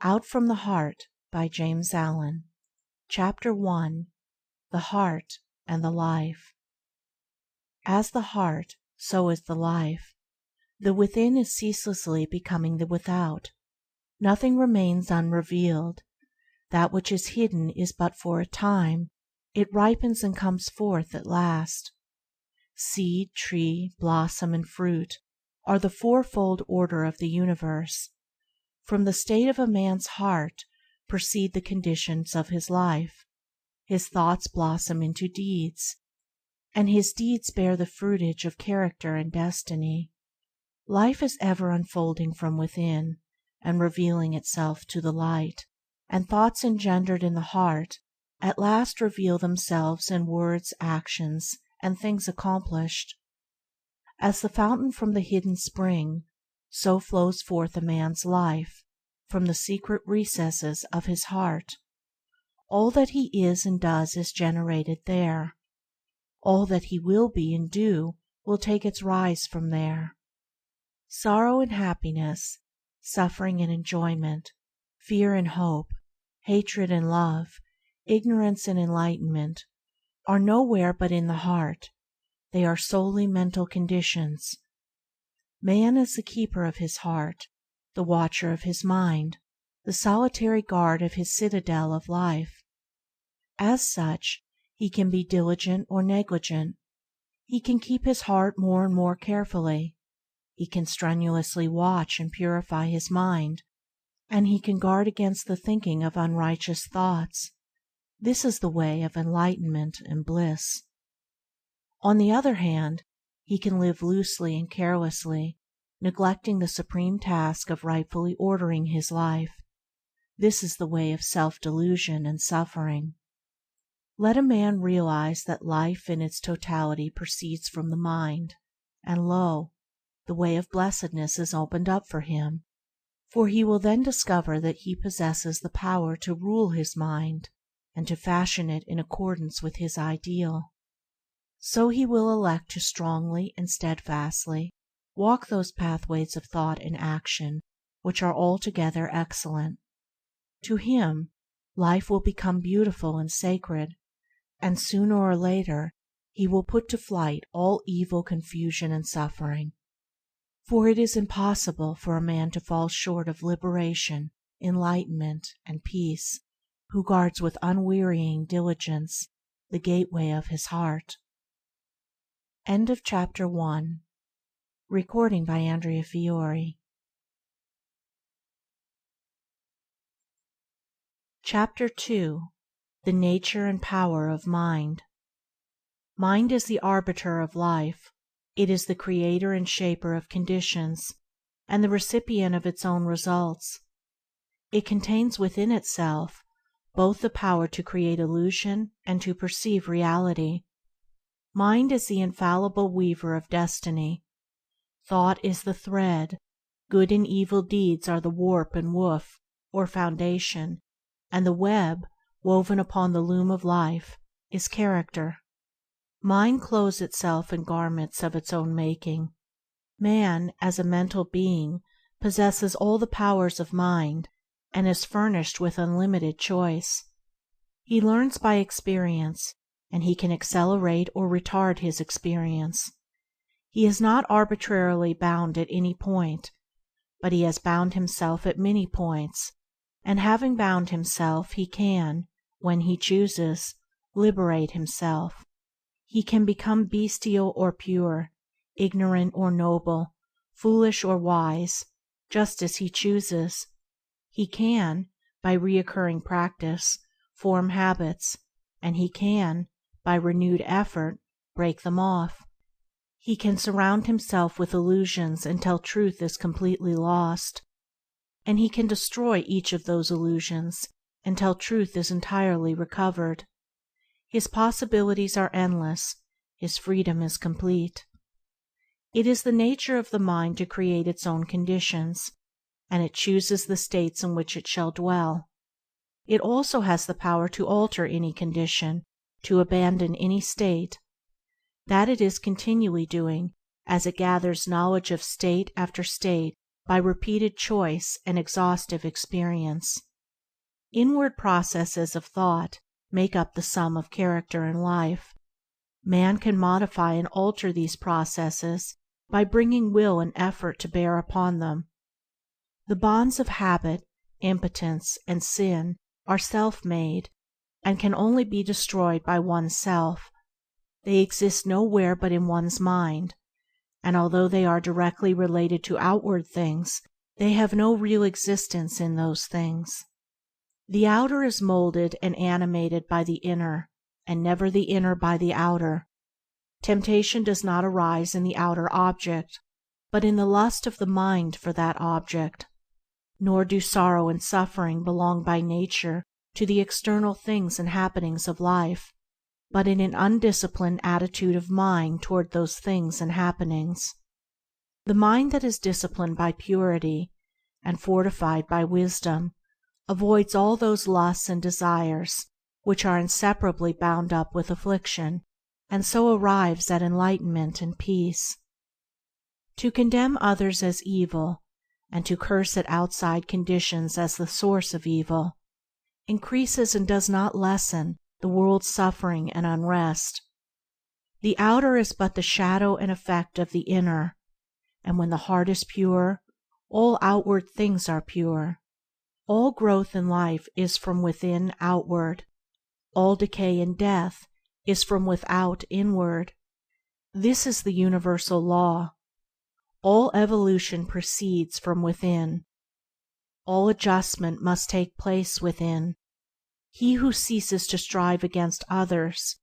Out from the Heart by James Allen. Chapter 1. The Heart and the Life. As the heart, so is the life. The within is ceaselessly becoming the without. Nothing remains unrevealed. That which is hidden is but for a time. It ripens and comes forth at last. Seed, tree, blossom, and fruit are the fourfold order of the universe. From the state of a man's heart proceed the conditions of his life. His thoughts blossom into deeds, and his deeds bear the fruitage of character and destiny. Life is ever unfolding from within and revealing itself to the light, and thoughts engendered in the heart at last reveal themselves in words, actions, and things accomplished. As the fountain from the hidden spring, so flows forth a man's life from the secret recesses of his heart. All that he is and does is generated there. All that he will be and do will take its rise from there. Sorrow and happiness, suffering and enjoyment, fear and hope, hatred and love, ignorance and enlightenment, are nowhere but in the heart. They are solely mental conditions. Man is the keeper of his heart, the watcher of his mind, the solitary guard of his citadel of life. As such, he can be diligent or negligent. He can keep his heart more and more carefully. He can strenuously watch and purify his mind, and he can guard against the thinking of unrighteous thoughts. This is the way of enlightenment and bliss. On the other hand, he can live loosely and carelessly, neglecting the supreme task of rightfully ordering his life. This is the way of self-delusion and suffering. Let a man realize that life in its totality proceeds from the mind, and lo, the way of blessedness is opened up for him, for he will then discover that he possesses the power to rule his mind and to fashion it in accordance with his ideal. So he will elect to strongly and steadfastly walk those pathways of thought and action which are altogether excellent. To him, life will become beautiful and sacred, and sooner or later he will put to flight all evil, confusion, and suffering. For it is impossible for a man to fall short of liberation, enlightenment, and peace who guards with unwearying diligence the gateway of his heart. End of Chapter 1. Recording by Andrea Fiore. Chapter 2. The Nature and Power of Mind. Mind is the arbiter of life. It is the creator and shaper of conditions, and the recipient of its own results. It contains within itself both the power to create illusion and to perceive reality. Mind is the infallible weaver of destiny. Thought is the thread. Good and evil deeds are the warp and woof, or foundation, and the web, woven upon the loom of life, is character. Mind clothes itself in garments of its own making. Man, as a mental being, possesses all the powers of mind, and is furnished with unlimited choice. He learns by experience, and he can accelerate or retard his experience. He is not arbitrarily bound at any point, but he has bound himself at many points, and having bound himself, he can, when he chooses, liberate himself. He can become bestial or pure, ignorant or noble, foolish or wise, just as he chooses. He can, by recurring practice, form habits, and he can, by renewed effort, break them off. He can surround himself with illusions until truth is completely lost, and he can destroy each of those illusions until truth is entirely recovered. His possibilities are endless. His freedom is complete. It is the nature of the mind to create its own conditions, and it chooses the states in which it shall dwell. It also has the power to alter any condition, to abandon any state. That it is continually doing, as it gathers knowledge of state after state by repeated choice and exhaustive experience. Inward processes of thought make up the sum of character in life. Man can modify and alter these processes by bringing will and effort to bear upon them. The bonds of habit, impotence, and sin are self-made, and can only be destroyed by one's self. They exist nowhere but in one's mind, and although they are directly related to outward things, they have no real existence in those things. The outer is molded and animated by the inner, and never the inner by the outer. Temptation does not arise in the outer object, but in the lust of the mind for that object. Nor do sorrow and suffering belong by nature to the external things and happenings of life, but in an undisciplined attitude of mind toward those things and happenings. The mind that is disciplined by purity, and fortified by wisdom, avoids all those lusts and desires which are inseparably bound up with affliction, and so arrives at enlightenment and peace. To condemn others as evil, and to curse at outside conditions as the source of evil, increases and does not lessen the world's suffering and unrest. The outer is but the shadow and effect of the inner, and when the heart is pure, all outward things are pure. All growth in life is from within outward. All decay and death is from without inward. This is the universal law. All evolution proceeds from within. All adjustment must take place within. He who ceases to strive against others,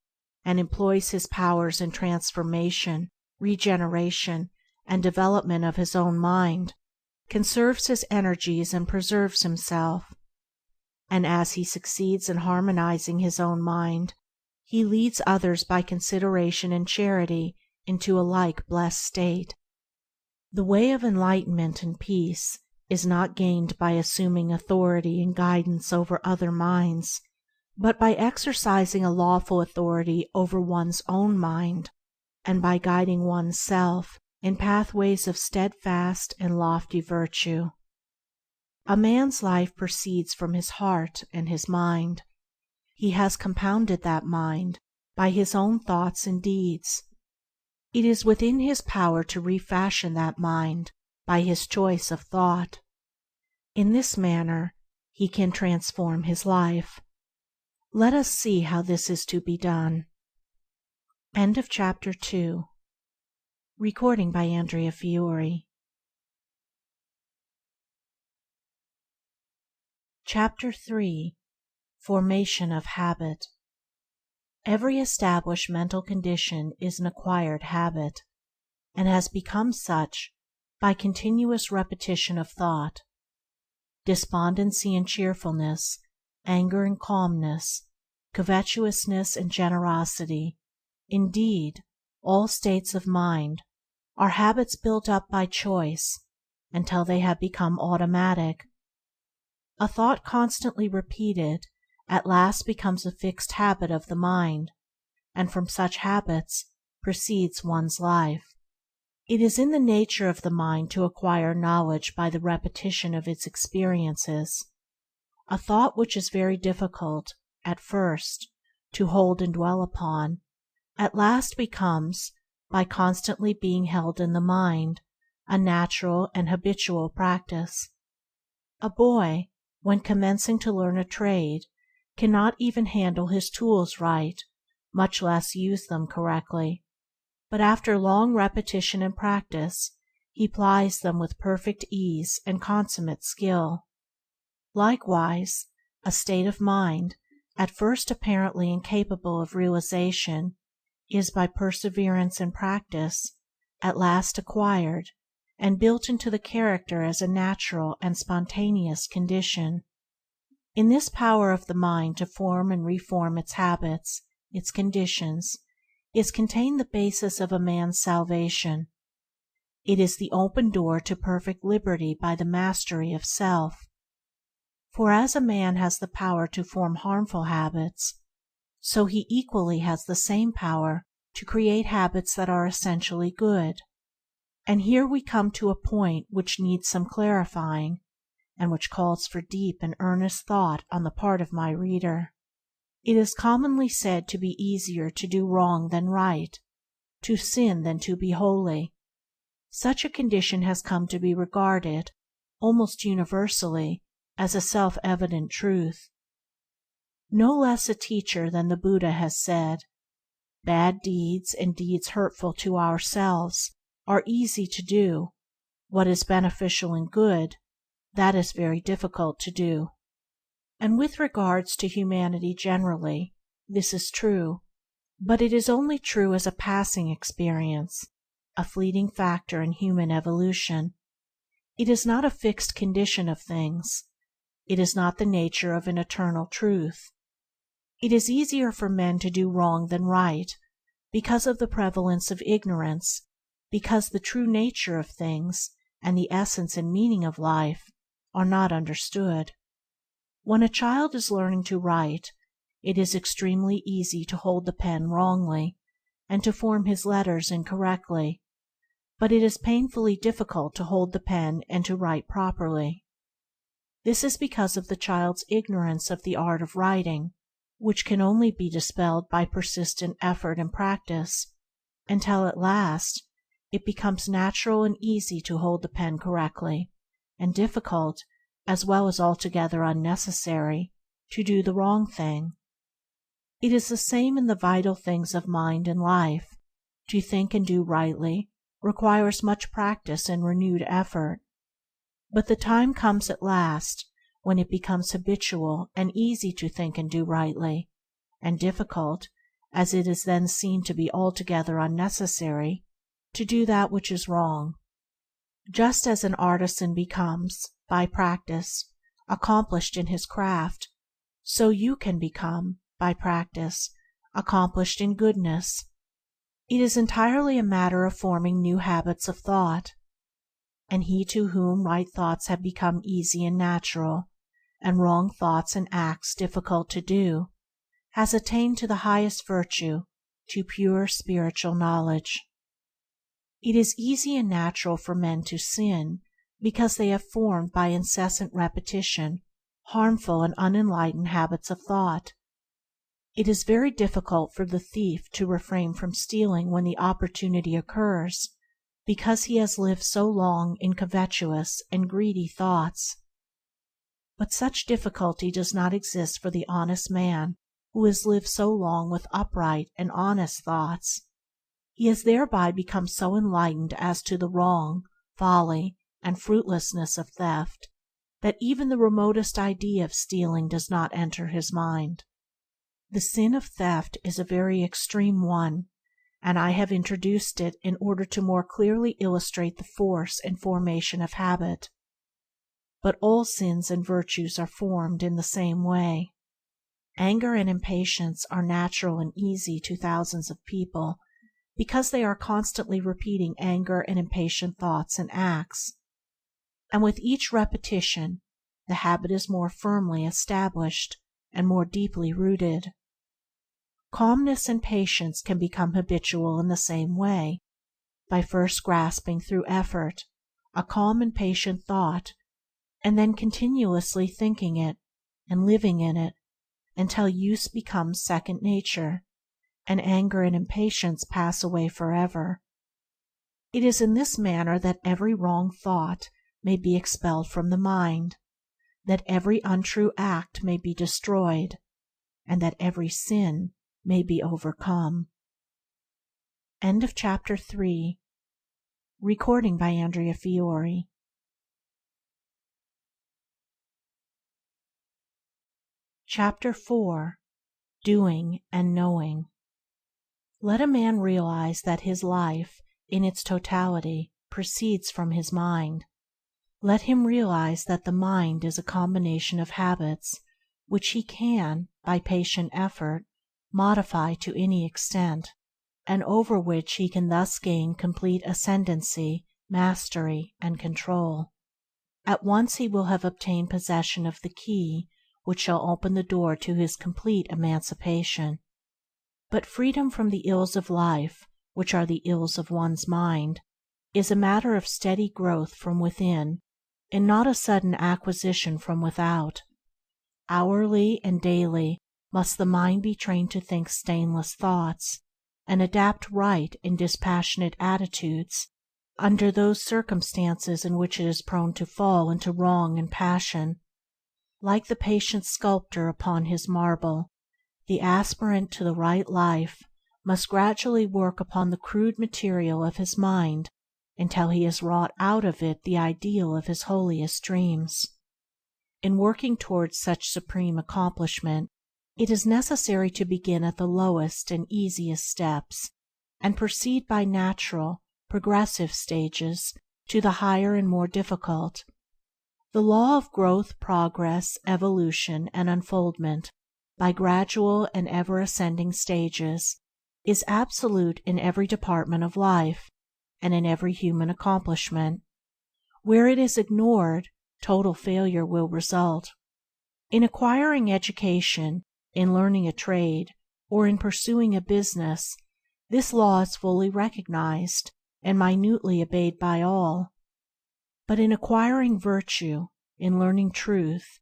and employs his powers in transformation, regeneration, and development of his own mind, conserves his energies and preserves himself. And as he succeeds in harmonizing his own mind, he leads others by consideration and charity into a like blessed state. The way of enlightenment and peace is not gained by assuming authority and guidance over other minds, but by exercising a lawful authority over one's own mind, and by guiding one's self in pathways of steadfast and lofty virtue. A man's life proceeds from his heart and his mind. He has compounded that mind by his own thoughts and deeds. It is within his power to refashion that mind by his choice of thought. In this manner he can transform his life. Let us see how this is to be done. End of Chapter 2. Recording by Andrea Fiore. Chapter 3. Formation of Habit. Every established mental condition is an acquired habit, and has become such by continuous repetition of thought. Despondency and cheerfulness, anger and calmness, covetousness and generosity, indeed, all states of mind, are habits built up by choice until they have become automatic. A thought constantly repeated at last becomes a fixed habit of the mind, and from such habits proceeds one's life. It is in the nature of the mind to acquire knowledge by the repetition of its experiences. A thought which is very difficult, at first, to hold and dwell upon, at last becomes, by constantly being held in the mind, a natural and habitual practice. A boy, when commencing to learn a trade, cannot even handle his tools right, much less use them correctly, but after long repetition and practice, he plies them with perfect ease and consummate skill. Likewise, a state of mind, at first apparently incapable of realization, is by perseverance and practice at last acquired and built into the character as a natural and spontaneous condition. In this power of the mind to form and reform its habits, its conditions, is contained the basis of a man's salvation. It is the open door to perfect liberty by the mastery of self. For as a man has the power to form harmful habits, so he equally has the same power to create habits that are essentially good. And here we come to a point which needs some clarifying, and which calls for deep and earnest thought on the part of my reader. It is commonly said to be easier to do wrong than right, to sin than to be holy. Such a condition has come to be regarded, almost universally, as a self-evident truth. No less a teacher than the Buddha has said, "Bad deeds and deeds hurtful to ourselves are easy to do. What is beneficial and good, that is very difficult to do." And with regards to humanity generally, this is true, but it is only true as a passing experience, a fleeting factor in human evolution. It is not a fixed condition of things. It is not the nature of an eternal truth. It is easier for men to do wrong than right, because of the prevalence of ignorance, because the true nature of things and the essence and meaning of life are not understood. When a child is learning to write, it is extremely easy to hold the pen wrongly, and to form his letters incorrectly, but it is painfully difficult to hold the pen and to write properly. This is because of the child's ignorance of the art of writing, which can only be dispelled by persistent effort and practice, until at last it becomes natural and easy to hold the pen correctly, and difficult, as well as altogether unnecessary, to do the wrong thing. It is the same in the vital things of mind and life. To think and do rightly requires much practice and renewed effort, but the time comes at last when it becomes habitual and easy to think and do rightly, and difficult, as it is then seen to be altogether unnecessary, to do that which is wrong. Just as an artisan becomes, by practice, accomplished in his craft, so you can become, by practice, accomplished in goodness. It is entirely a matter of forming new habits of thought, and he to whom right thoughts have become easy and natural, and wrong thoughts and acts difficult to do, has attained to the highest virtue, to pure spiritual knowledge. It is easy and natural for men to sin, because they have formed by incessant repetition harmful and unenlightened habits of thought. It is very difficult for the thief to refrain from stealing when the opportunity occurs, because he has lived so long in covetous and greedy thoughts. But such difficulty does not exist for the honest man who has lived so long with upright and honest thoughts. He has thereby become so enlightened as to the wrong, folly, and fruitlessness of theft, that even the remotest idea of stealing does not enter his mind. The sin of theft is a very extreme one, and I have introduced it in order to more clearly illustrate the force and formation of habit. But all sins and virtues are formed in the same way. Anger and impatience are natural and easy to thousands of people, because they are constantly repeating anger and impatient thoughts and acts. And with each repetition, the habit is more firmly established and more deeply rooted. Calmness and patience can become habitual in the same way, by first grasping through effort a calm and patient thought, and then continuously thinking it and living in it until use becomes second nature, and anger and impatience pass away forever. It is in this manner that every wrong thought may be expelled from the mind, that every untrue act may be destroyed, and that every sin may be overcome. End of Chapter 3. Recording by Andrea Fiore. Chapter 4. Doing and Knowing. Let a man realize that his life, in its totality, proceeds from his mind. Let him realize that the mind is a combination of habits, which he can, by patient effort, modify to any extent, and over which he can thus gain complete ascendancy, mastery, and control. At once he will have obtained possession of the key which shall open the door to his complete emancipation. But freedom from the ills of life, which are the ills of one's mind, is a matter of steady growth from within, and not a sudden acquisition from without. Hourly and daily must the mind be trained to think stainless thoughts, and adapt right and dispassionate attitudes under those circumstances in which it is prone to fall into wrong and passion. Like the patient sculptor upon his marble, the aspirant to the right life must gradually work upon the crude material of his mind until he has wrought out of it the ideal of his holiest dreams. In working towards such supreme accomplishment, it is necessary to begin at the lowest and easiest steps, and proceed by natural, progressive stages to the higher and more difficult. The law of growth, progress, evolution, and unfoldment, by gradual and ever ascending stages, is absolute in every department of life, and in every human accomplishment. Where it is ignored, total failure will result. In acquiring education, in learning a trade, or in pursuing a business, this law is fully recognized and minutely obeyed by all. But in acquiring virtue, in learning truth,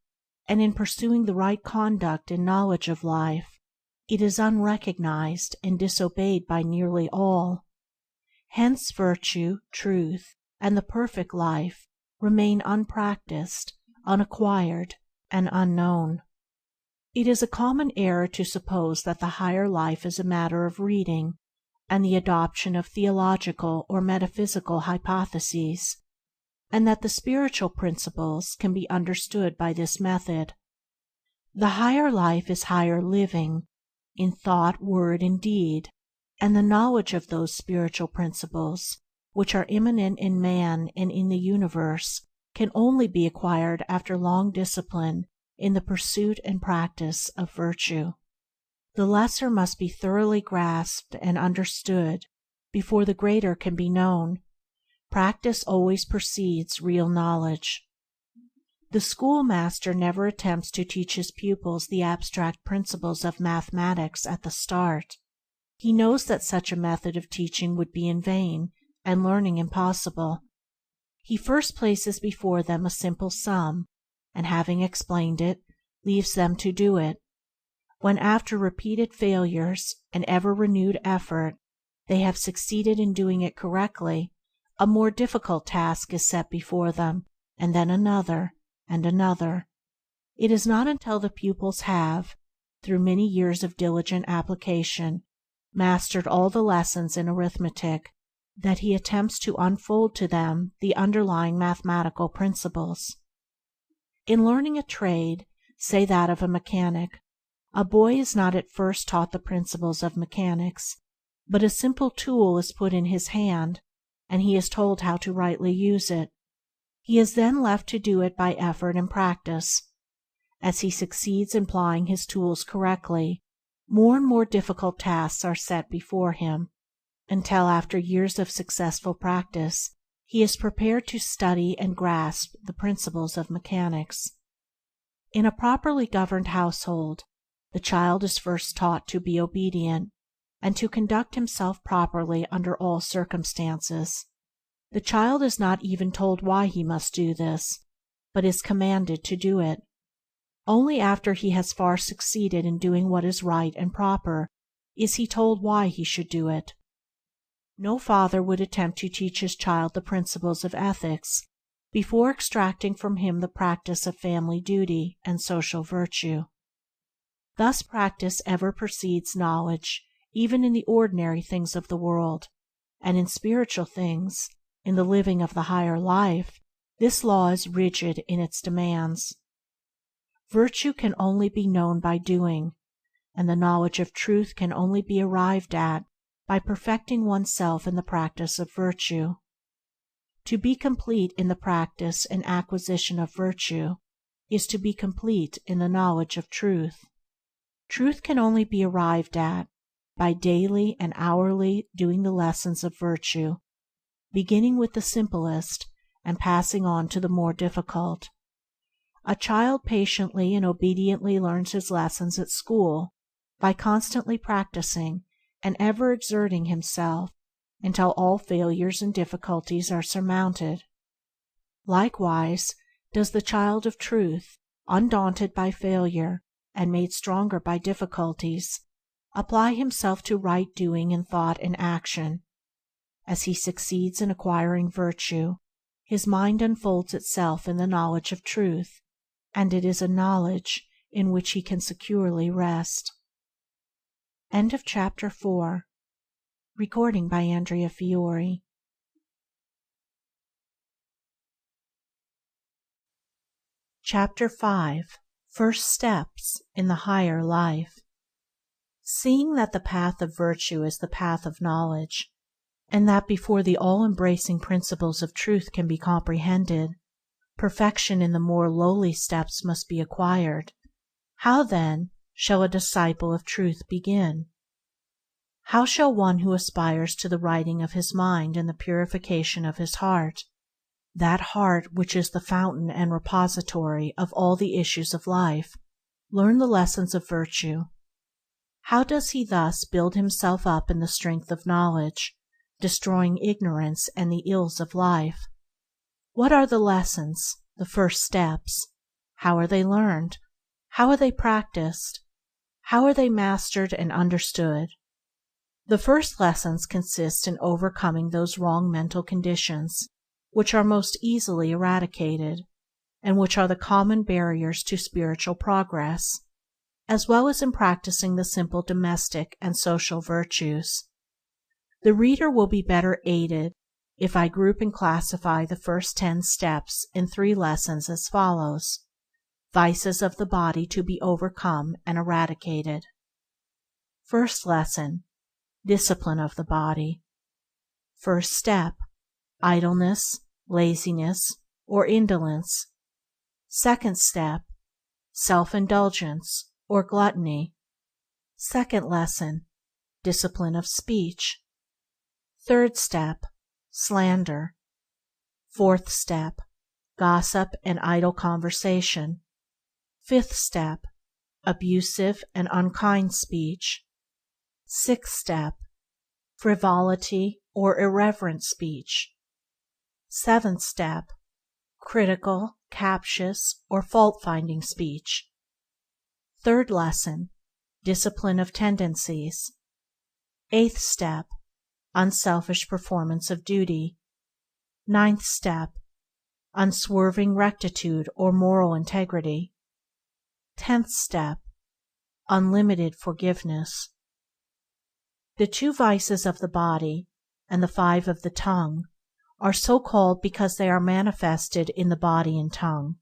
and in pursuing the right conduct and knowledge of life, it is unrecognized and disobeyed by nearly all. Hence virtue, truth, and the perfect life remain unpracticed, unacquired, and unknown. It is a common error to suppose that the higher life is a matter of reading and the adoption of theological or metaphysical hypotheses, and that the spiritual principles can be understood by this method. The higher life is higher living, in thought, word, and deed, and the knowledge of those spiritual principles, which are immanent in man and in the universe, can only be acquired after long discipline in the pursuit and practice of virtue. The lesser must be thoroughly grasped and understood before the greater can be known. Practice always precedes real knowledge. The schoolmaster never attempts to teach his pupils the abstract principles of mathematics at the start. He knows that such a method of teaching would be in vain and learning impossible. He first places before them a simple sum, and having explained it, leaves them to do it. When after repeated failures and ever renewed effort they have succeeded in doing it correctly, a more difficult task is set before them, and then another and another. It is not until the pupils have, through many years of diligent application, mastered all the lessons in arithmetic, that he attempts to unfold to them the underlying mathematical principles. In learning a trade, say that of a mechanic, a boy is not at first taught the principles of mechanics, but a simple tool is put in his hand, and he is told how to rightly use it. He is then left to do it by effort and practice. As he succeeds in plying his tools correctly, more and more difficult tasks are set before him, until after years of successful practice he is prepared to study and grasp the principles of mechanics. In a properly governed household, the child is first taught to be obedient, and to conduct himself properly under all circumstances. The child is not even told why he must do this, but is commanded to do it. Only after he has far succeeded in doing what is right and proper is he told why he should do it. No father would attempt to teach his child the principles of ethics before extracting from him the practice of family duty and social virtue. Thus practice ever precedes knowledge, even in the ordinary things of the world, and in spiritual things, in the living of the higher life, this law is rigid in its demands. Virtue can only be known by doing, and the knowledge of truth can only be arrived at by perfecting oneself in the practice of virtue. To be complete in the practice and acquisition of virtue is to be complete in the knowledge of truth. Truth can only be arrived at by daily and hourly doing the lessons of virtue, beginning with the simplest and passing on to the more difficult. A child patiently and obediently learns his lessons at school by constantly practicing and ever exerting himself until all failures and difficulties are surmounted. Likewise does the child of truth, undaunted by failure and made stronger by difficulties, apply himself to right doing in thought and action. As he succeeds in acquiring virtue, his mind unfolds itself in the knowledge of truth, and it is a knowledge in which he can securely rest. End of Chapter 4. Recording by Andrea Fiore. Chapter 5. First Steps in the Higher Life. Seeing that the path of virtue is the path of knowledge, and that before the all-embracing principles of truth can be comprehended, perfection in the more lowly steps must be acquired, how then shall a disciple of truth begin? How shall one who aspires to the righting of his mind and the purification of his heart, that heart which is the fountain and repository of all the issues of life, learn the lessons of virtue? How does he thus build himself up in the strength of knowledge, destroying ignorance and the ills of life? What are the lessons, the first steps? How are they learned? How are they practiced? How are they mastered and understood? The first lessons consist in overcoming those wrong mental conditions which are most easily eradicated, and which are the common barriers to spiritual progress, as well as in practicing the simple domestic and social virtues. The reader will be better aided if I group and classify the first 10 steps in 3 lessons as follows: Vices of the body to be overcome and eradicated. First lesson: Discipline of the body. First step: Idleness, laziness, or indolence. Second step: Self-indulgence or gluttony. Second lesson: Discipline of speech. Third step: Slander. Fourth step: Gossip and idle conversation. Fifth step: Abusive and unkind speech. Sixth step: Frivolity or irreverent speech. Seventh step: Critical, captious, or fault-finding speech. Third lesson: Discipline of tendencies. Eighth step: Unselfish performance of duty. Ninth step: Unswerving rectitude or moral integrity. 10th step: Unlimited forgiveness. The 2 vices of the body and the 5 of the tongue are so called because they are manifested in the body and tongue.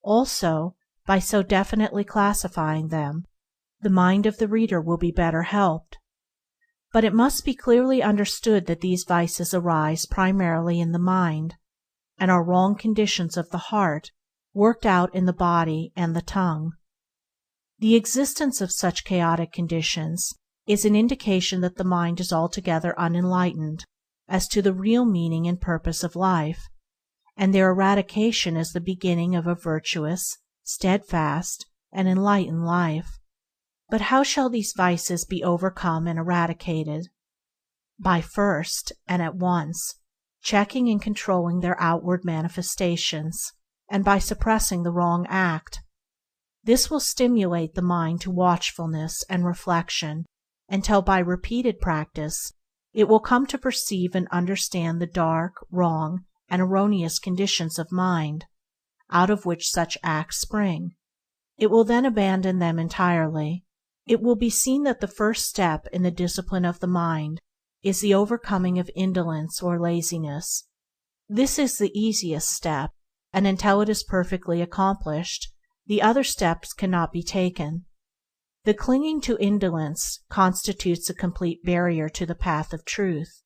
Also, by so definitely classifying them, the mind of the reader will be better helped. But it must be clearly understood that these vices arise primarily in the mind, and are wrong conditions of the heart worked out in the body and the tongue. The existence of such chaotic conditions is an indication that the mind is altogether unenlightened as to the real meaning and purpose of life, and their eradication is the beginning of a virtuous, steadfast, and enlightened life. But how shall these vices be overcome and eradicated? By first, and at once, checking and controlling their outward manifestations, and by suppressing the wrong act. This will stimulate the mind to watchfulness and reflection until by repeated practice it will come to perceive and understand the dark, wrong, and erroneous conditions of mind, out of which such acts spring. It will then abandon them entirely. It will be seen that the first step in the discipline of the mind is the overcoming of indolence or laziness. This is the easiest step, and until it is perfectly accomplished, the other steps cannot be taken. The clinging to indolence constitutes a complete barrier to the path of truth.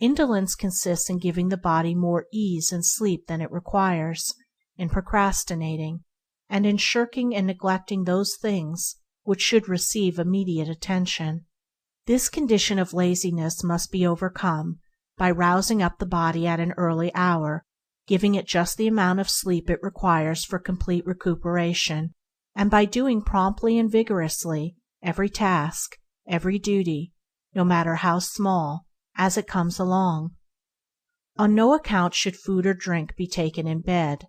Indolence consists in giving the body more ease and sleep than it requires, in procrastinating, and in shirking and neglecting those things which should receive immediate attention. This condition of laziness must be overcome by rousing up the body at an early hour, giving it just the amount of sleep it requires for complete recuperation, and by doing promptly and vigorously every task, every duty, no matter how small, as it comes along. On no account should food or drink be taken in bed,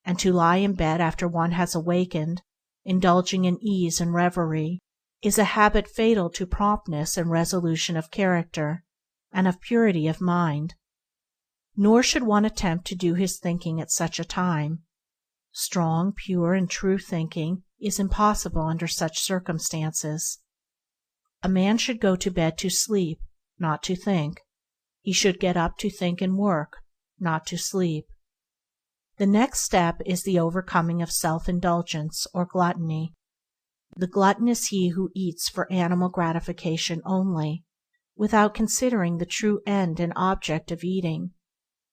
and to lie in bed after one has awakened, indulging in ease and reverie, is a habit fatal to promptness and resolution of character, and of purity of mind. Nor should one attempt to do his thinking at such a time. Strong, pure, and true thinking is impossible under such circumstances. A man should go to bed to sleep, not to think. He should get up to think and work, not to sleep. The next step is the overcoming of self-indulgence or gluttony. The glutton is he who eats for animal gratification only, without considering the true end and object of eating.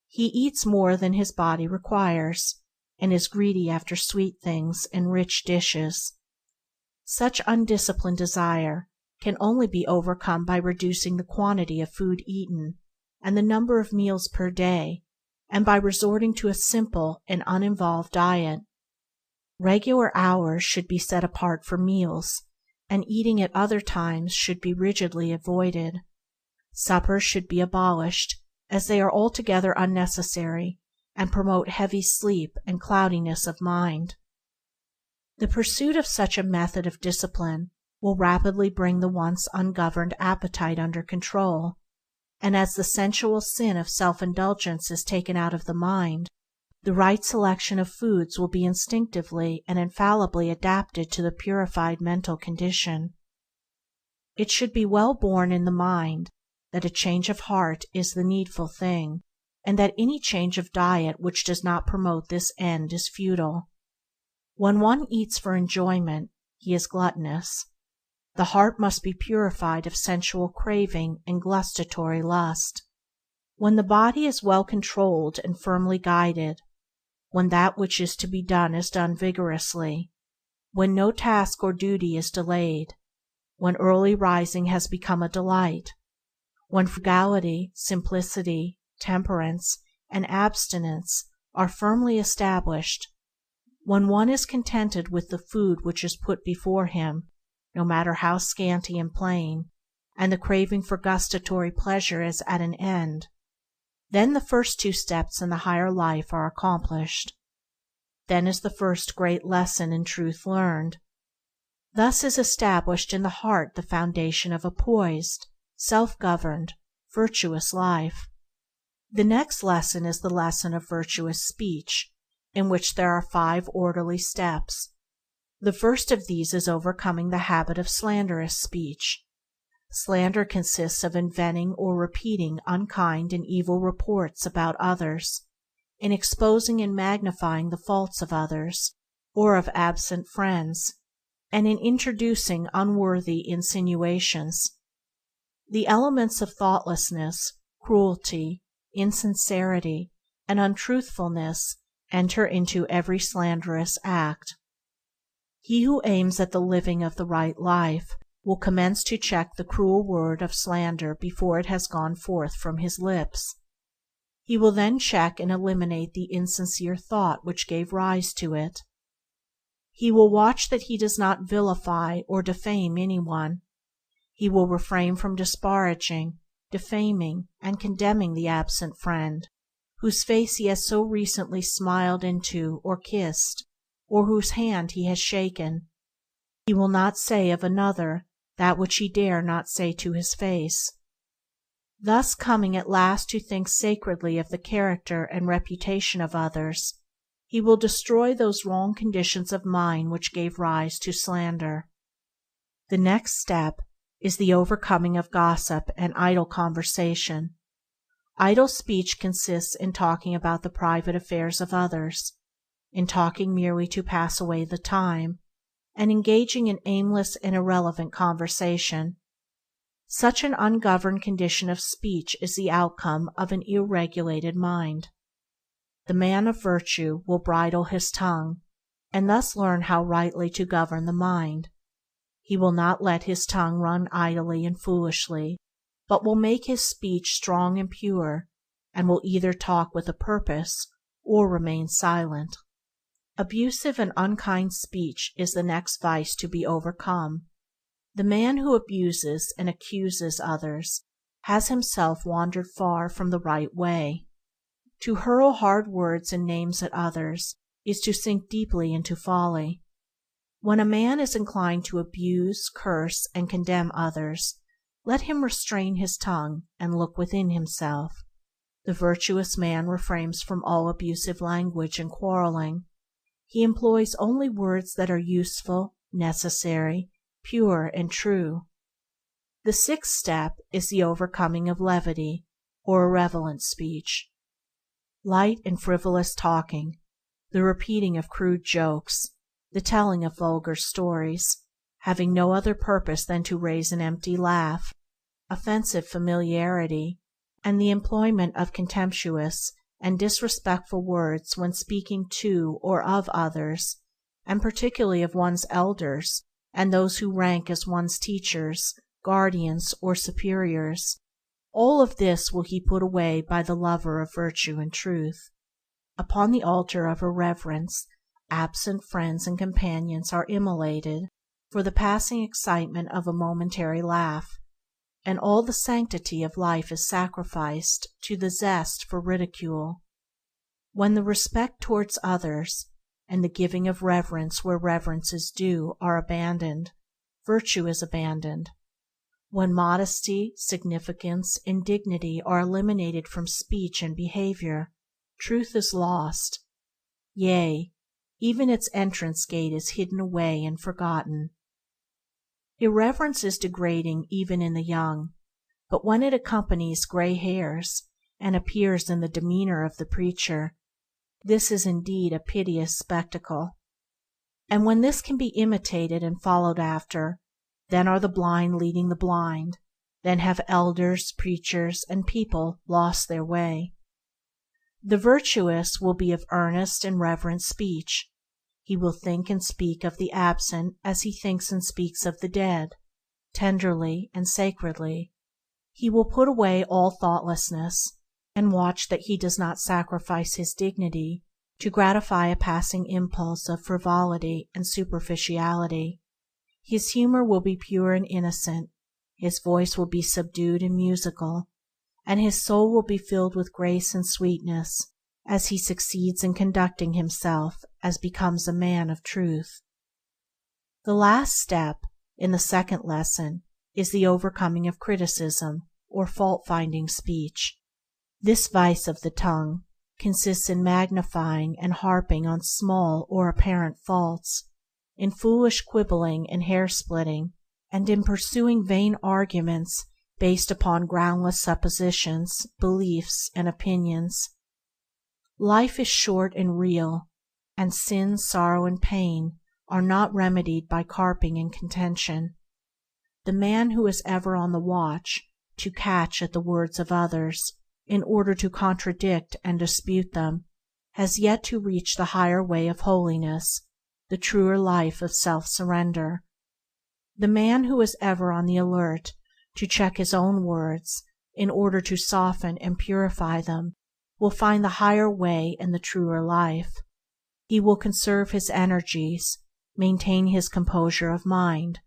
He eats more than his body requires, and is greedy after sweet things and rich dishes. Such undisciplined desire can only be overcome by reducing the quantity of food eaten and the number of meals per day, and by resorting to a simple and uninvolved diet. Regular hours should be set apart for meals, and eating at other times should be rigidly avoided. Suppers should be abolished, as they are altogether unnecessary and promote heavy sleep and cloudiness of mind. The pursuit of such a method of discipline will rapidly bring the once ungoverned appetite under control, and as the sensual sin of self-indulgence is taken out of the mind, the right selection of foods will be instinctively and infallibly adapted to the purified mental condition. It should be well borne in the mind that a change of heart is the needful thing, and that any change of diet which does not promote this end is futile. When one eats for enjoyment, he is gluttonous. The heart must be purified of sensual craving and gustatory lust. When the body is well controlled and firmly guided, when that which is to be done is done vigorously, when no task or duty is delayed, when early rising has become a delight, when frugality, simplicity, temperance, and abstinence are firmly established, when one is contented with the food which is put before him, no matter how scanty and plain, and the craving for gustatory pleasure is at an end, then the first two steps in the higher life are accomplished. Then is the first great lesson in truth learned. Thus is established in the heart the foundation of a poised, self-governed, virtuous life. The next lesson is the lesson of virtuous speech, in which there are 5 orderly steps. The first of these is overcoming the habit of slanderous speech. Slander consists of inventing or repeating unkind and evil reports about others, in exposing and magnifying the faults of others, or of absent friends, and in introducing unworthy insinuations. The elements of thoughtlessness, cruelty, insincerity, and untruthfulness enter into every slanderous act. He who aims at the living of the right life will commence to check the cruel word of slander before it has gone forth from his lips. He will then check and eliminate the insincere thought which gave rise to it. He will watch that he does not vilify or defame anyone. He will refrain from disparaging, defaming, and condemning the absent friend, whose face he has so recently smiled into or kissed, or whose hand he has shaken. He will not say of another that which he dare not say to his face. Thus, coming at last to think sacredly of the character and reputation of others, he will destroy those wrong conditions of mind which gave rise to slander. The next step is the overcoming of gossip and idle conversation. Idle speech consists in talking about the private affairs of others, in talking merely to pass away the time, and engaging in aimless and irrelevant conversation. Such an ungoverned condition of speech is the outcome of an ill-regulated mind. The man of virtue will bridle his tongue, and thus learn how rightly to govern the mind. He will not let his tongue run idly and foolishly, but will make his speech strong and pure, and will either talk with a purpose or remain silent. Abusive and unkind speech is the next vice to be overcome. The man who abuses and accuses others has himself wandered far from the right way. To hurl hard words and names at others is to sink deeply into folly. When a man is inclined to abuse, curse, and condemn others, let him restrain his tongue and look within himself. The virtuous man refrains from all abusive language and quarreling. He employs only words that are useful, necessary, pure, and true. The sixth step is the overcoming of levity, or irrelevant speech. Light and frivolous talking, the repeating of crude jokes, the telling of vulgar stories, having no other purpose than to raise an empty laugh, offensive familiarity, and the employment of contemptuous and disrespectful words when speaking to or of others, and particularly of one's elders and those who rank as one's teachers, guardians, or superiors, all of this will he put away by the lover of virtue and truth. Upon the altar of irreverence, absent friends and companions are immolated for the passing excitement of a momentary laugh, and all the sanctity of life is sacrificed to the zest for ridicule. When the respect towards others, and the giving of reverence where reverence is due, are abandoned, virtue is abandoned. When modesty, significance, and dignity are eliminated from speech and behavior, truth is lost. Yea, even its entrance gate is hidden away and forgotten. Irreverence is degrading even in the young, but when it accompanies gray hairs and appears in the demeanor of the preacher, this is indeed a piteous spectacle. And when this can be imitated and followed after, then are the blind leading the blind, then have elders, preachers, and people lost their way. The virtuous will be of earnest and reverent speech. He will think and speak of the absent as he thinks and speaks of the dead, tenderly and sacredly. He will put away all thoughtlessness, and watch that he does not sacrifice his dignity to gratify a passing impulse of frivolity and superficiality. His humor will be pure and innocent, his voice will be subdued and musical, and his soul will be filled with grace and sweetness as he succeeds in conducting himself as becomes a man of truth. The last step in the second lesson is the overcoming of criticism, or fault-finding speech. This vice of the tongue consists in magnifying and harping on small or apparent faults, in foolish quibbling and hair-splitting, and in pursuing vain arguments based upon groundless suppositions, beliefs, and opinions. Life is short and real, and sin, sorrow, and pain are not remedied by carping and contention. The man who is ever on the watch to catch at the words of others in order to contradict and dispute them has yet to reach the higher way of holiness, the truer life of self-surrender. The man who is ever on the alert to check his own words in order to soften and purify them will find the higher way and the truer life. He will conserve his energies, maintain his composure of mind,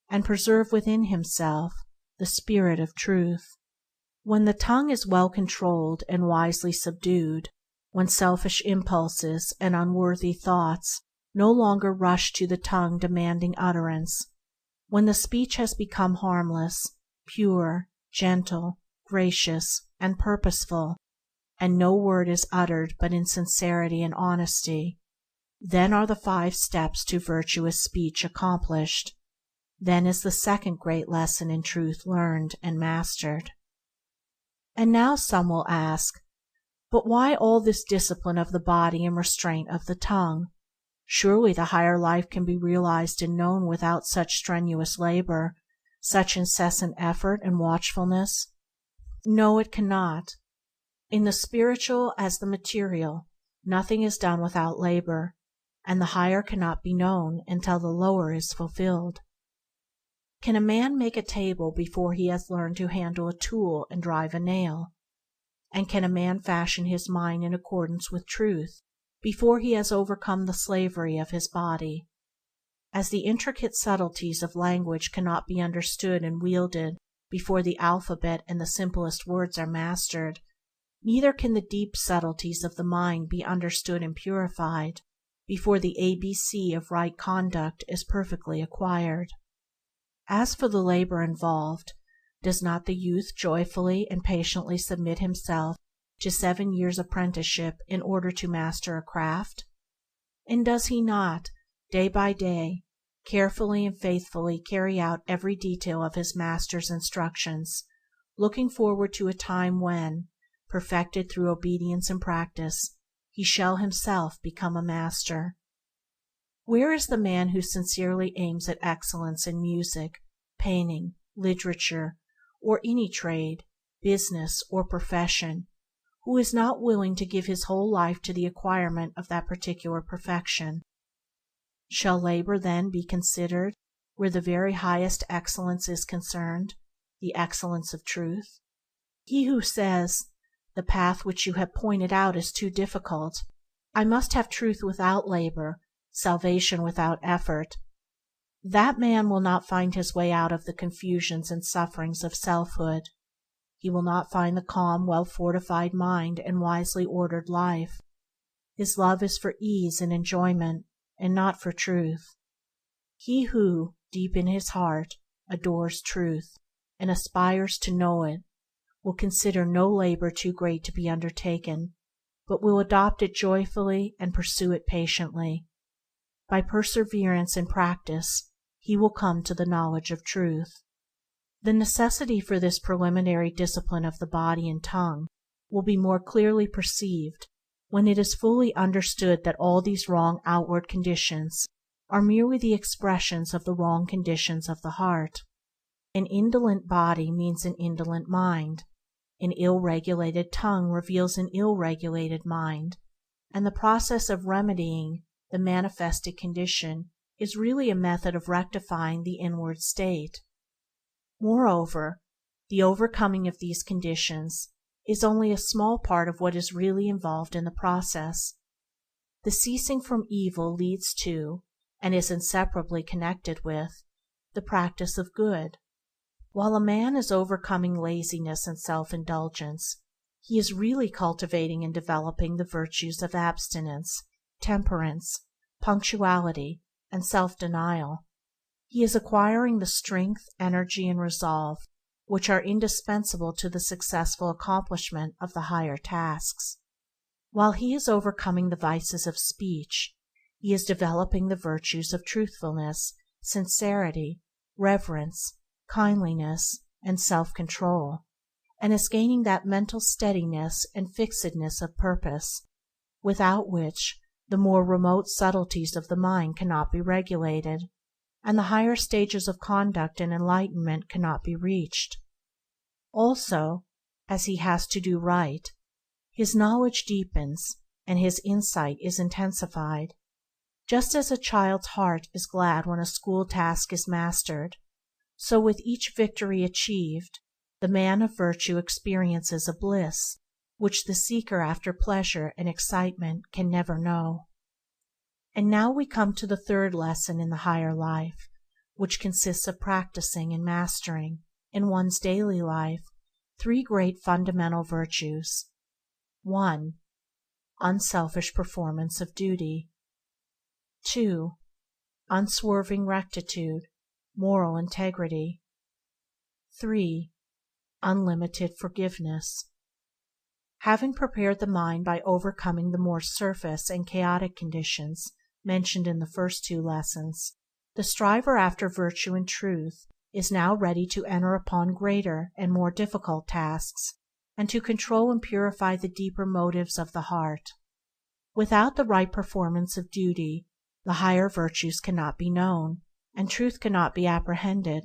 and preserve within himself the spirit of truth. When the tongue is well controlled and wisely subdued, when selfish impulses and unworthy thoughts no longer rush to the tongue demanding utterance, when the speech has become harmless, pure, gentle, gracious, and purposeful, and no word is uttered but in sincerity and honesty, then are the 5 steps to virtuous speech accomplished. Then is the second great lesson in truth learned and mastered. And now some will ask, but why all this discipline of the body and restraint of the tongue? Surely the higher life can be realized and known without such strenuous labor, such incessant effort and watchfulness? No, it cannot. In the spiritual as the material, nothing is done without labor, and the higher cannot be known until the lower is fulfilled. Can a man make a table before he has learned to handle a tool and drive a nail? And can a man fashion his mind in accordance with truth before he has overcome the slavery of his body? As the intricate subtleties of language cannot be understood and wielded before the alphabet and the simplest words are mastered, neither can the deep subtleties of the mind be understood and purified before the ABC of right conduct is perfectly acquired. As for the labor involved, does not the youth joyfully and patiently submit himself to 7 years' apprenticeship in order to master a craft? And does he not, day by day, carefully and faithfully carry out every detail of his master's instructions, looking forward to a time when, perfected through obedience and practice, he shall himself become a master? Where is the man who sincerely aims at excellence in music, painting, literature, or any trade, business, or profession, who is not willing to give his whole life to the acquirement of that particular perfection? Shall labor then be considered where the very highest excellence is concerned, the excellence of truth? He who says, "The path which you have pointed out is too difficult. I must have truth without labor, salvation without effort," that man will not find his way out of the confusions and sufferings of selfhood. He will not find the calm, well-fortified mind and wisely ordered life. His love is for ease and enjoyment, and not for truth. He who, deep in his heart, adores truth, and aspires to know it, will consider no labor too great to be undertaken, but will adopt it joyfully and pursue it patiently. By perseverance in practice he will come to the knowledge of truth. The necessity for this preliminary discipline of the body and tongue will be more clearly perceived when it is fully understood that all these wrong outward conditions are merely the expressions of the wrong conditions of the heart. An indolent body means an indolent mind. An ill-regulated tongue reveals an ill-regulated mind, and the process of remedying the manifested condition is really a method of rectifying the inward state. Moreover, the overcoming of these conditions is only a small part of what is really involved in the process. The ceasing from evil leads to, and is inseparably connected with, the practice of good. While a man is overcoming laziness and self-indulgence, he is really cultivating and developing the virtues of abstinence, temperance, punctuality, and self-denial. He is acquiring the strength, energy, and resolve which are indispensable to the successful accomplishment of the higher tasks. While he is overcoming the vices of speech, he is developing the virtues of truthfulness, sincerity, reverence, kindliness, and self-control, and is gaining that mental steadiness and fixedness of purpose without which the more remote subtleties of the mind cannot be regulated, and the higher stages of conduct and enlightenment cannot be reached. Also, as he has to do right, his knowledge deepens and his insight is intensified. Just as a child's heart is glad when a school task is mastered, so with each victory achieved, the man of virtue experiences a bliss which the seeker after pleasure and excitement can never know. And now we come to the third lesson in the higher life, which consists of practicing and mastering, in one's daily life, 3 great fundamental virtues. 1. Unselfish performance of duty. 2. Unswerving rectitude, moral integrity. 3. Unlimited forgiveness. Having prepared the mind by overcoming the more surface and chaotic conditions mentioned in the first 2 lessons, the striver after virtue and truth is now ready to enter upon greater and more difficult tasks, and to control and purify the deeper motives of the heart. Without the right performance of duty, the higher virtues cannot be known, and truth cannot be apprehended.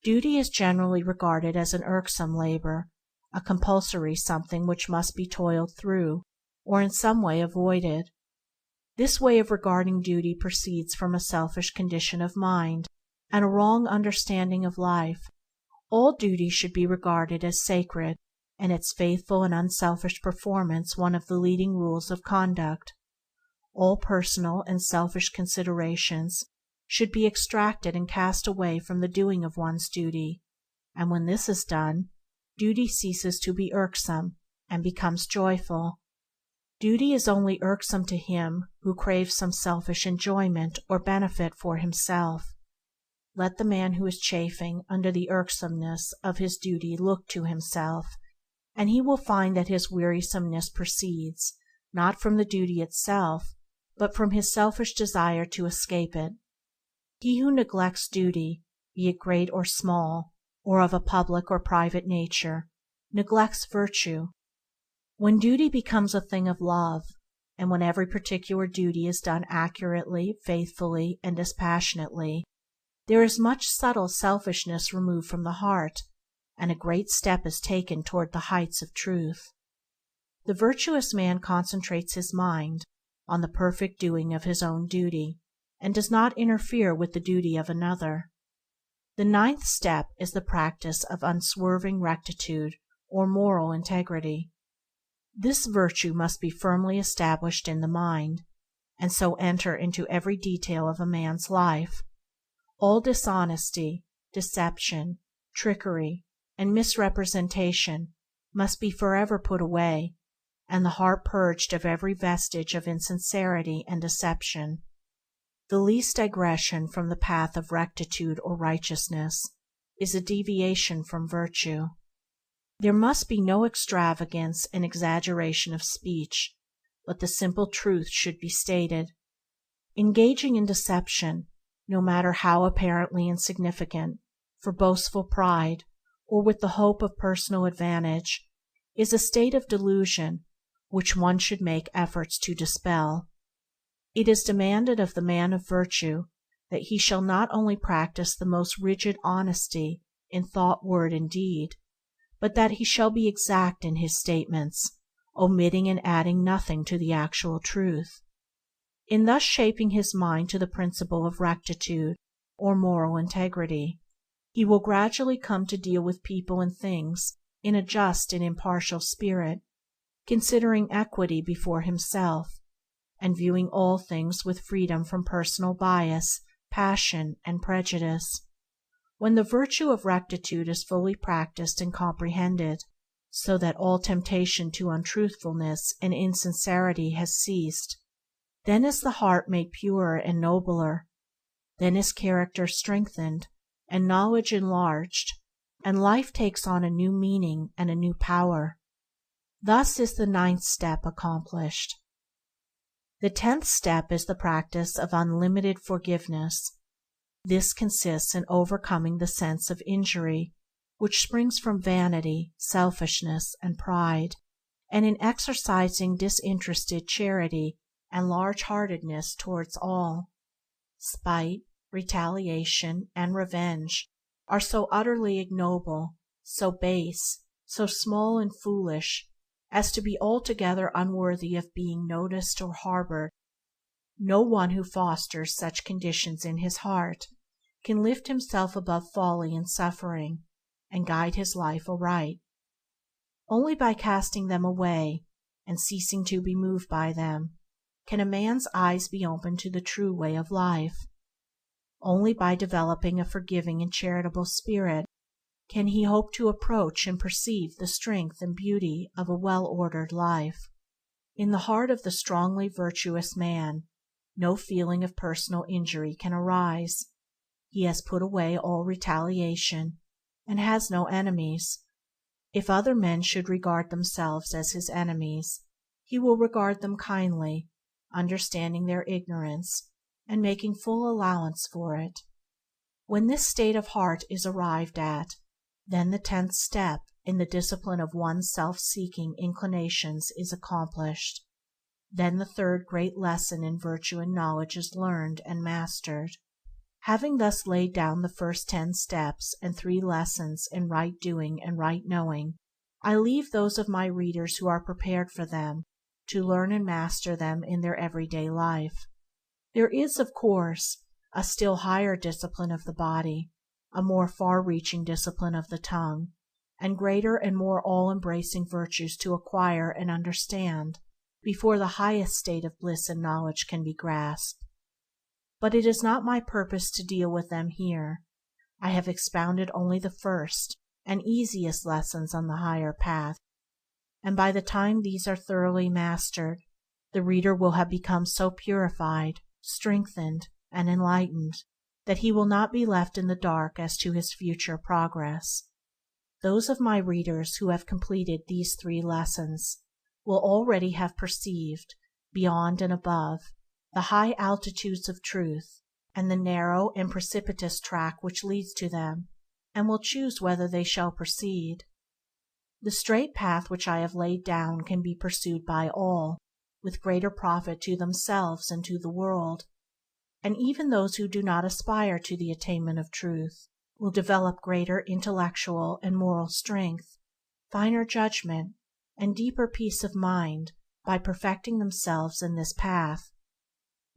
Duty is generally regarded as an irksome labor, a compulsory something which must be toiled through, or in some way avoided. This way of regarding duty proceeds from a selfish condition of mind and a wrong understanding of life. All duty should be regarded as sacred, and its faithful and unselfish performance one of the leading rules of conduct. All personal and selfish considerations should be extracted and cast away from the doing of one's duty. and when this is done, duty ceases to be irksome and becomes joyful. Duty is only irksome to him who craves some selfish enjoyment or benefit for himself. Let the man who is chafing under the irksomeness of his duty look to himself, and he will find that his wearisomeness proceeds, not from the duty itself, but from his selfish desire to escape it. He who neglects duty, be it great or small, or of a public or private nature, neglects virtue. When duty becomes a thing of love, and when every particular duty is done accurately, faithfully, and dispassionately, there is much subtle selfishness removed from the heart, and a great step is taken toward the heights of truth. The virtuous man concentrates his mind on the perfect doing of his own duty, and does not interfere with the duty of another. The ninth step is the practice of unswerving rectitude or moral integrity. This virtue must be firmly established in the mind, and so enter into every detail of a man's life. All dishonesty, deception, trickery, and misrepresentation must be forever put away, and the heart purged of every vestige of insincerity and deception. The least digression from the path of rectitude or righteousness is a deviation from virtue. There must be no extravagance and exaggeration of speech, but the simple truth should be stated. Engaging in deception, no matter how apparently insignificant, for boastful pride, or with the hope of personal advantage, is a state of delusion which one should make efforts to dispel. It is demanded of the man of virtue that he shall not only practice the most rigid honesty in thought, word, and deed, but that he shall be exact in his statements, omitting and adding nothing to the actual truth. In thus shaping his mind to the principle of rectitude or moral integrity, he will gradually come to deal with people and things in a just and impartial spirit, considering equity before himself, and viewing all things with freedom from personal bias, passion, and prejudice. When the virtue of rectitude is fully practiced and comprehended, so that all temptation to untruthfulness and insincerity has ceased, then is the heart made purer and nobler, then is character strengthened and knowledge enlarged, and life takes on a new meaning and a new power. Thus is the ninth step accomplished. The 10th step is the practice of unlimited forgiveness. This consists in overcoming the sense of injury which springs from vanity, selfishness, and pride, and in exercising disinterested charity and large-heartedness towards all. Spite, retaliation, and revenge are so utterly ignoble, so base, so small and foolish, as to be altogether unworthy of being noticed or harbored. No one who fosters such conditions in his heart can lift himself above folly and suffering, and guide his life aright. Only by casting them away, and ceasing to be moved by them, can a man's eyes be opened to the true way of life. Only by developing a forgiving and charitable spirit can he hope to approach and perceive the strength and beauty of a well-ordered life. In the heart of the strongly virtuous man, no feeling of personal injury can arise. He has put away all retaliation, and has no enemies. If other men should regard themselves as his enemies, he will regard them kindly, understanding their ignorance, and making full allowance for it. When this state of heart is arrived at, then the 10th step in the discipline of one's self-seeking inclinations is accomplished. Then the third great lesson in virtue and knowledge is learned and mastered. Having thus laid down the first 10 steps and 3 lessons in right doing and right knowing, I leave those of my readers who are prepared for them to learn and master them in their everyday life. There is, of course, a still higher discipline of the body, a more far-reaching discipline of the tongue, and greater and more all-embracing virtues to acquire and understand before the highest state of bliss and knowledge can be grasped. But it is not my purpose to deal with them here. I have expounded only the first, and easiest lessons on the higher path, and by the time these are thoroughly mastered, the reader will have become so purified, strengthened, and enlightened that he will not be left in the dark as to his future progress. Those of my readers who have completed these 3 lessons will already have perceived, beyond and above, the high altitudes of truth, and the narrow and precipitous track which leads to them, and will choose whether they shall proceed. The straight path which I have laid down can be pursued by all, with greater profit to themselves and to the world, and even those who do not aspire to the attainment of truth will develop greater intellectual and moral strength, finer judgment, and deeper peace of mind by perfecting themselves in this path.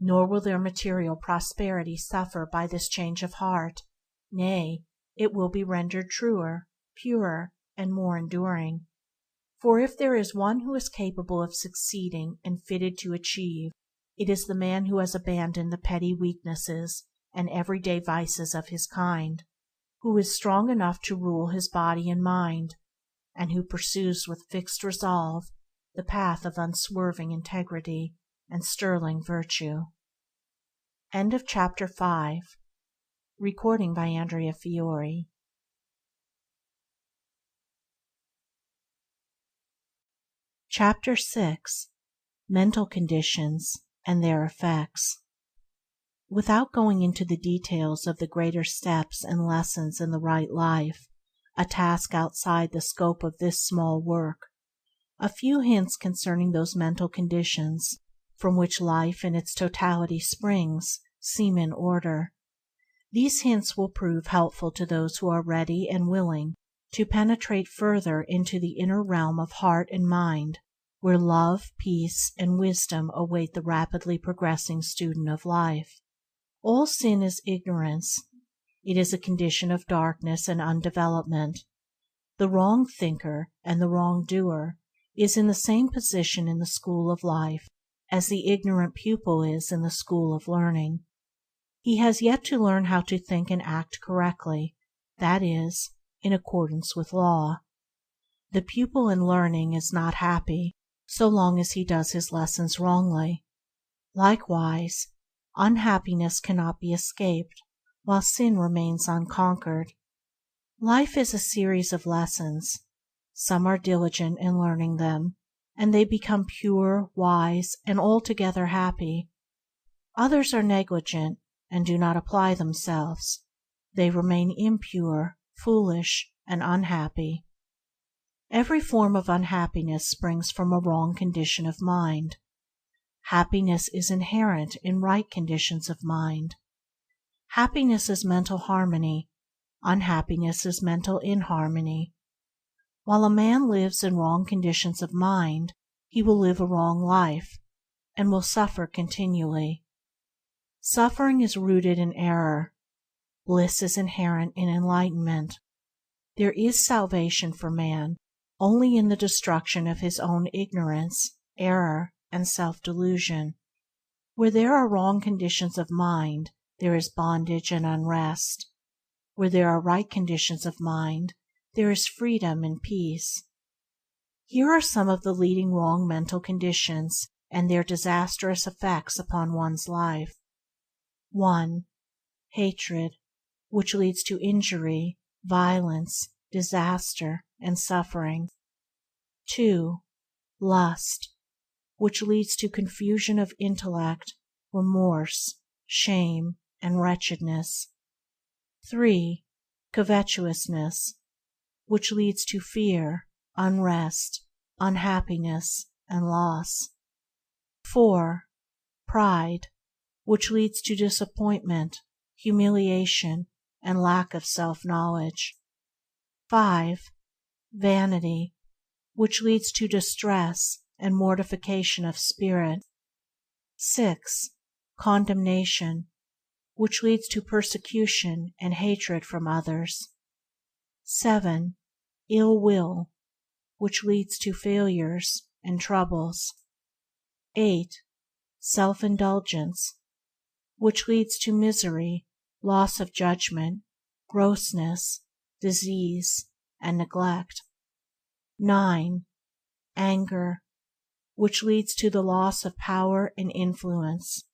Nor will their material prosperity suffer by this change of heart; nay, it will be rendered truer, purer, and more enduring. For if there is one who is capable of succeeding and fitted to achieve, it is the man who has abandoned the petty weaknesses and everyday vices of his kind, who is strong enough to rule his body and mind, and who pursues with fixed resolve the path of unswerving integrity and sterling virtue. End of Chapter 5. Recording by Andrea Fiore. Chapter 6. Mental Conditions and Their Effects. Without going into the details of the greater steps and lessons in the right life, a task outside the scope of this small work, a few hints concerning those mental conditions from which life in its totality springs seem in order. These hints will prove helpful to those who are ready and willing to penetrate further into the inner realm of heart and mind, where love, peace, and wisdom await the rapidly progressing student of life. All sin is ignorance. It is a condition of darkness and undevelopment. The wrong thinker and the wrong doer is in the same position in the school of life as the ignorant pupil is in the school of learning. He has yet to learn how to think and act correctly, that is, in accordance with law. The pupil in learning is not happy so long as he does his lessons wrongly. Likewise, unhappiness cannot be escaped while sin remains unconquered. Life is a series of lessons. Some are diligent in learning them, and they become pure, wise, and altogether happy. Others are negligent and do not apply themselves. They remain impure, foolish, and unhappy. Every form of unhappiness springs from a wrong condition of mind. Happiness is inherent in right conditions of mind. Happiness is mental harmony. Unhappiness is mental inharmony. While a man lives in wrong conditions of mind, he will live a wrong life, and will suffer continually. Suffering is rooted in error. Bliss is inherent in enlightenment. There is salvation for man only in the destruction of his own ignorance, error, and self-delusion. Where there are wrong conditions of mind, there is bondage and unrest. Where there are right conditions of mind, there is freedom and peace. Here are some of the leading wrong mental conditions and their disastrous effects upon one's life. 1. Hatred, which leads to injury, violence, disaster, and suffering. 2. Lust, which leads to confusion of intellect, remorse, shame, and wretchedness. 3. Covetousness, which leads to fear, unrest, unhappiness, and loss. 4. Pride, which leads to disappointment, humiliation, and lack of self-knowledge. 5. Vanity, which leads to distress and mortification of spirit. 6. Condemnation, which leads to persecution and hatred from others. 7. Ill will, which leads to failures and troubles. 8. Self-indulgence, which leads to misery, loss of judgment, grossness, disease, and neglect. 9. Anger, which leads to the loss of power and influence.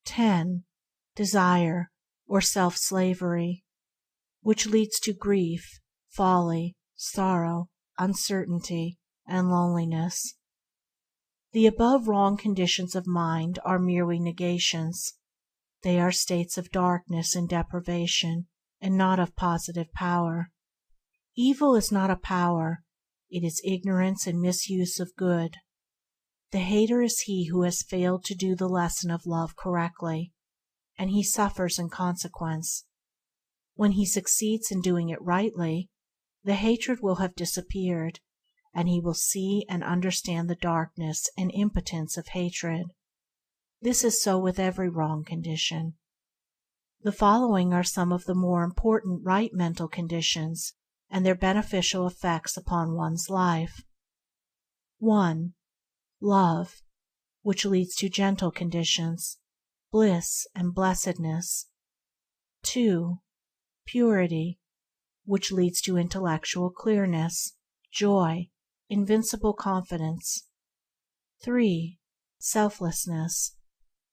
10. Desire, or self-slavery, which leads to grief, folly, sorrow, uncertainty, and loneliness. The above wrong conditions of mind are merely negations. They are states of darkness and deprivation, and not of positive power. Evil is not a power, it is ignorance and misuse of good. The hater is he who has failed to do the lesson of love correctly, and he suffers in consequence. When he succeeds in doing it rightly, the hatred will have disappeared, and he will see and understand the darkness and impotence of hatred. This is so with every wrong condition. The following are some of the more important right mental conditions and their beneficial effects upon one's life. 1. Love, which leads to gentle conditions, bliss and blessedness. 2. Purity, which leads to intellectual clearness, joy, invincible confidence. 3. Selflessness,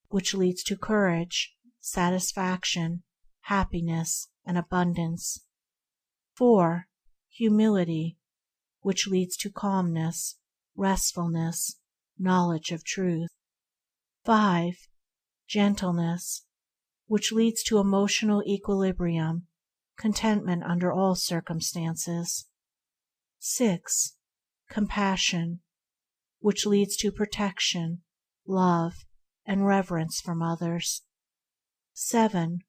which leads to courage, satisfaction, happiness, and abundance. 4. Humility, which leads to calmness, restfulness, knowledge of truth. 5. Gentleness, which leads to emotional equilibrium, contentment under all circumstances. 6. Compassion, which leads to protection, love, and reverence from others. 7.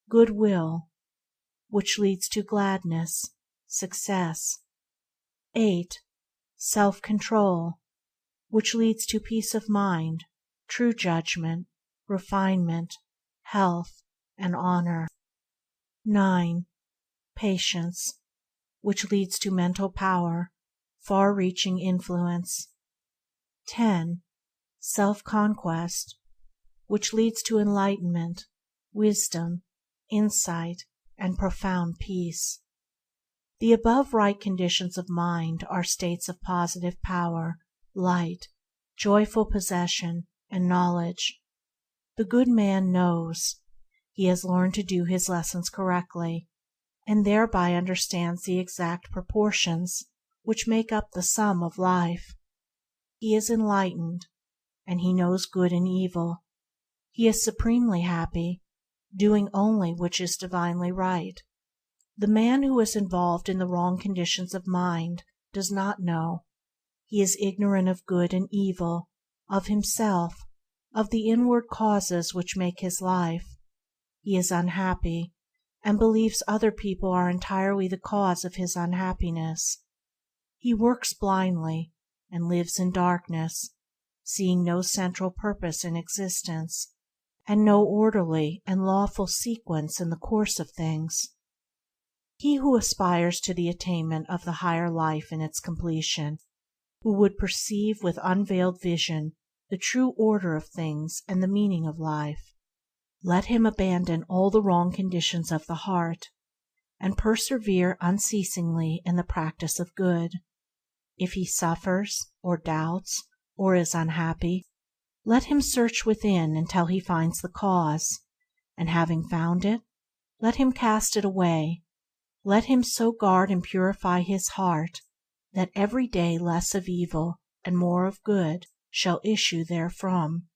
Goodwill, which leads to gladness, success. 8. Self-control, which leads to peace of mind, true judgment, refinement, health, and honor. 9. Patience, which leads to mental power, far-reaching influence. 10. Self-conquest, which leads to enlightenment, wisdom, insight, and profound peace. The above right conditions of mind are states of positive power, light, joyful possession, and knowledge. The good man knows. He has learned to do his lessons correctly, and thereby understands the exact proportions which make up the sum of life. He is enlightened, and he knows good and evil. He is supremely happy, doing only which is divinely right. The man who is involved in the wrong conditions of mind does not know. He is ignorant of good and evil, of himself, of the inward causes which make his life. He is unhappy, and believes other people are entirely the cause of his unhappiness. He works blindly, and lives in darkness, seeing no central purpose in existence, and no orderly and lawful sequence in the course of things. He who aspires to the attainment of the higher life in its completion, who would perceive with unveiled vision the true order of things and the meaning of life, let him abandon all the wrong conditions of the heart, and persevere unceasingly in the practice of good. If he suffers, or doubts, or is unhappy, let him search within until he finds the cause, and having found it, let him cast it away. Let him so guard and purify his heart that every day less of evil and more of good shall issue therefrom.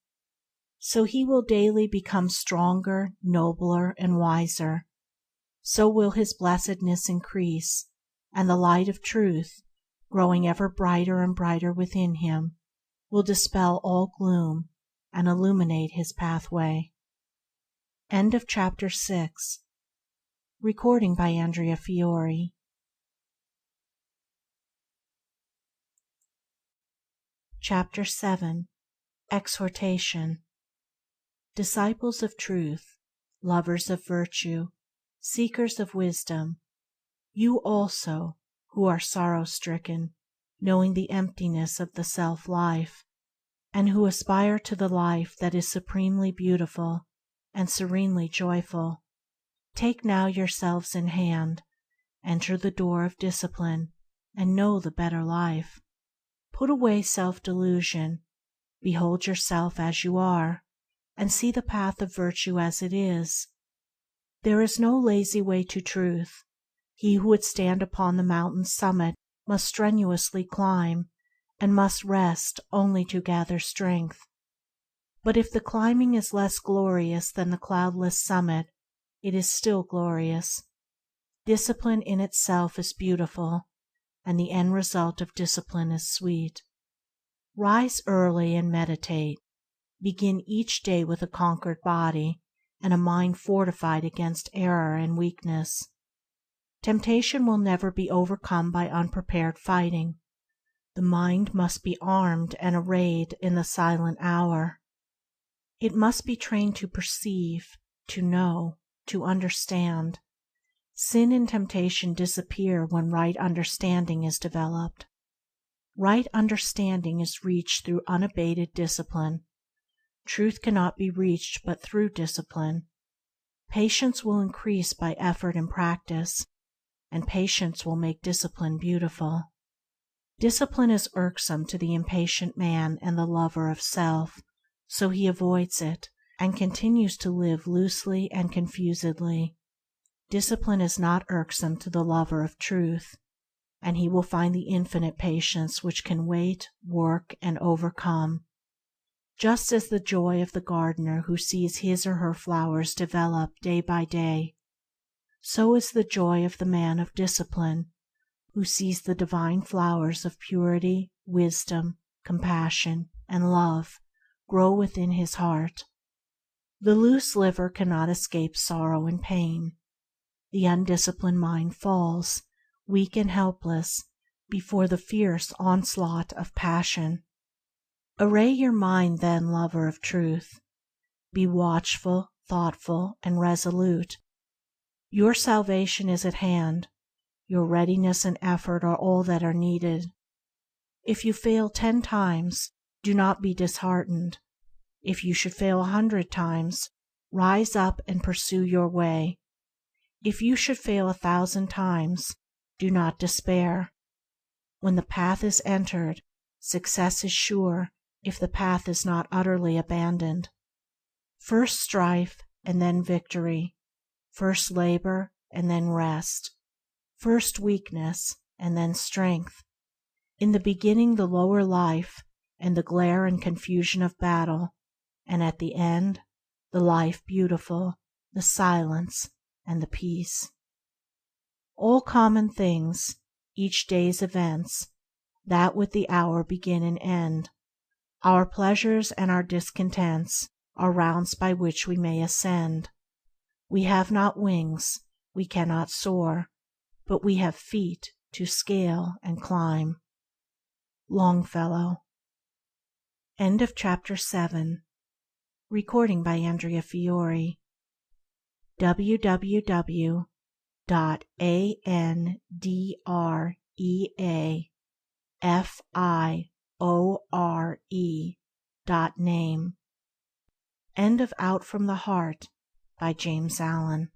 So he will daily become stronger, nobler, and wiser. So will his blessedness increase, and the light of truth, growing ever brighter and brighter within him, will dispel all gloom and illuminate his pathway. End of Chapter 6. Recording by Andrea Fiore. Chapter 7. Exhortation. Disciples of truth, lovers of virtue, seekers of wisdom, you also, who are sorrow-stricken, knowing the emptiness of the self-life, and who aspire to the life that is supremely beautiful and serenely joyful, take now yourselves in hand enter the door of discipline, and know the better life. Put away self-delusion, behold yourself as you are, and see the path of virtue as it is. There is no lazy way to truth. He who would stand upon the mountain's summit must strenuously climb, and must rest only to gather strength. But if the climbing is less glorious than the cloudless summit, it is still glorious. Discipline in itself is beautiful, and the end result of discipline is sweet. Rise early and meditate. Begin each day with a conquered body, and a mind fortified against error and weakness. Temptation will never be overcome by unprepared fighting. The mind must be armed and arrayed in the silent hour. It must be trained to perceive, to know, to understand. Sin and temptation disappear when right understanding is developed. Right understanding is reached through unabated discipline. Truth cannot be reached but through discipline. Patience will increase by effort and practice, and patience will make discipline beautiful. Discipline is irksome to the impatient man and the lover of self, so he avoids it and continues to live loosely and confusedly. Discipline is not irksome to the lover of truth, and he will find the infinite patience which can wait, work, and overcome. Just as the joy of the gardener who sees his or her flowers develop day by day, so is the joy of the man of discipline who sees the divine flowers of purity, wisdom, compassion, and love grow within his heart. The loose liver cannot escape sorrow and pain. The undisciplined mind falls, weak and helpless, before the fierce onslaught of passion. Array your mind then, lover of truth. Be watchful, thoughtful, and resolute. Your salvation is at hand. Your readiness and effort are all that are needed. If you fail 10 times, do not be disheartened. If you should fail 100 times, rise up and pursue your way. If you should fail 1,000 times, do not despair. When the path is entered, success is sure if the path is not utterly abandoned. First strife and then victory. First labor and then rest. First weakness and then strength. In the beginning the lower life and the glare and confusion of battle, and at the end the life beautiful, the silence, and the peace. All common things, each day's events, that with the hour begin and end, our pleasures and our discontents, are rounds by which we may ascend. We have not wings, we cannot soar, but we have feet to scale and climb. Longfellow. End of chapter 7. Recording by Andrea Fiore. www.andreafiore.name. End of Out from the Heart by James Allen.